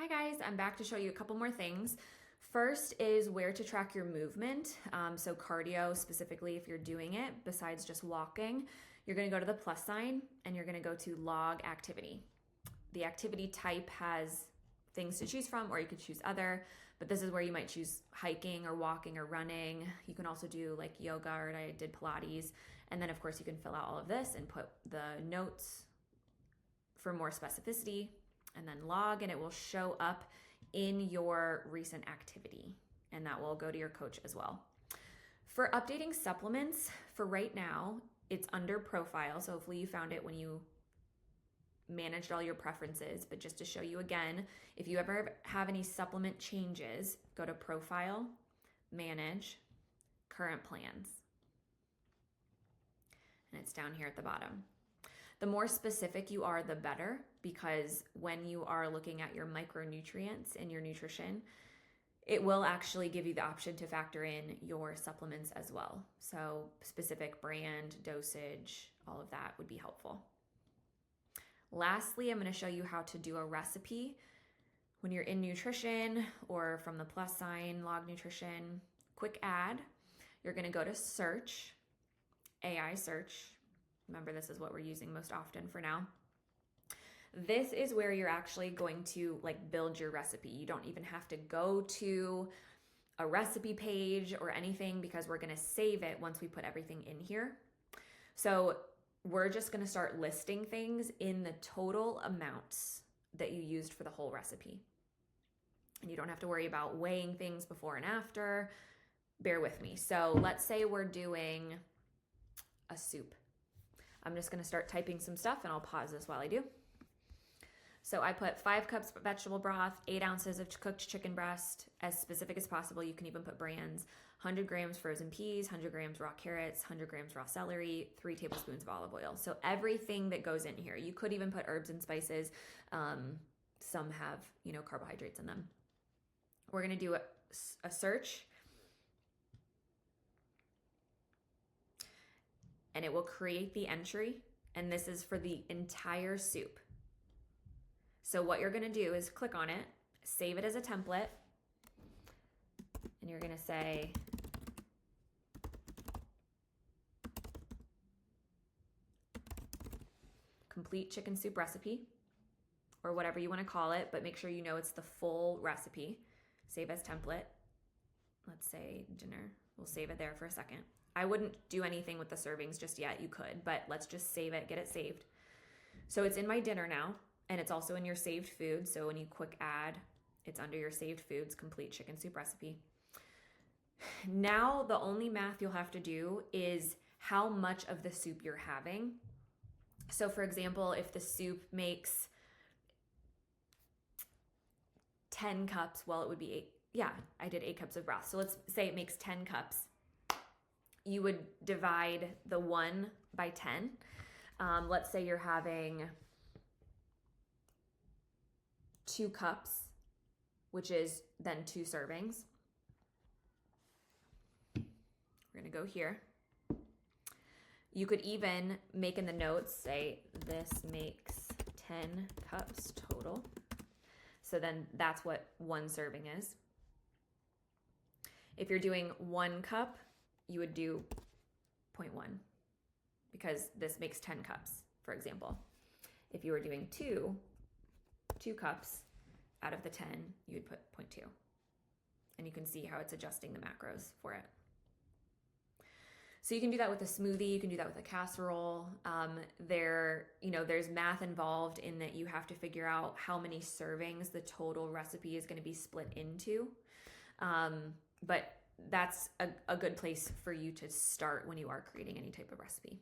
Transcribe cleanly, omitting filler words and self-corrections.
Hi guys, I'm back to show you a couple more things. First is where to track your movement. So cardio specifically, if you're doing it, besides just walking, you're gonna go to the plus sign and you're gonna go to log activity. The activity type has things to choose from, or you could choose other, but this is where you might choose hiking or walking or running. You can also do like yoga, or I did Pilates. And then of course you can fill out all of this and put the notes for more specificity, and then log, and it will show up in your recent activity, and that will go to your coach as well. For updating supplements, for right now, it's under profile, so hopefully you found it when you managed all your preferences, but just to show you again, if you ever have any supplement changes, go to profile, manage, current plans, and it's down here at the bottom. The more specific you are, the better, because when you are looking at your micronutrients in your nutrition, it will actually give you the option to factor in your supplements as well. So specific brand, dosage, all of that would be helpful. Lastly, I'm going to show you how to do a recipe when you're in nutrition or from the plus sign, log nutrition, quick add. You're going to go to search, AI search. Remember, this is what we're using most often for now. This is where you're actually going to build your recipe. You don't even have to go to a recipe page or anything, because we're going to save it once we put everything in here. So we're just going to start listing things in the total amounts that you used for the whole recipe. And you don't have to worry about weighing things before and after. Bear with me. So let's say we're doing a soup. I'm just going to start typing some stuff, and I'll pause this while I do. So I put 5 cups of vegetable broth, 8 ounces of cooked chicken breast, as specific as possible. You can even put brands, 100 grams frozen peas, 100 grams raw carrots, 100 grams raw celery, 3 tablespoons of olive oil. So everything that goes in here. You could even put herbs and spices. Some have, carbohydrates in them. We're going to do a search. And it will create the entry, and this is for the entire soup. So what you're gonna do is click on it, save it as a template, and you're gonna say, complete chicken soup recipe, or whatever you wanna call it, but make sure you know it's the full recipe. Save as template. Let's say dinner. We'll save it there for a second. I wouldn't do anything with the servings just yet. You could, but let's just save it, get it saved. So it's in my dinner now, and it's also in your saved food. So when you quick add, it's under your saved foods, complete chicken soup recipe. Now the only math you'll have to do is how much of the soup you're having. So for example, if the soup makes 10 cups, well, it would be 8. Yeah, I did 8 cups of broth. So let's say it makes 10 cups. You would divide the 1 by 10. Let's say you're having 2 cups, which is then 2 servings. We're gonna go here. You could even make in the notes, say this makes 10 cups total. So then that's what 1 serving is. If you're doing 1 cup, you would do 0.1, because this makes 10 cups, for example. If you were doing 2 cups out of the 10, you would put 0.2. And you can see how it's adjusting the macros for it. So you can do that with a smoothie, you can do that with a casserole. There's math involved in that you have to figure out how many servings the total recipe is going to be split into. But that's a good place for you to start when you are creating any type of recipe.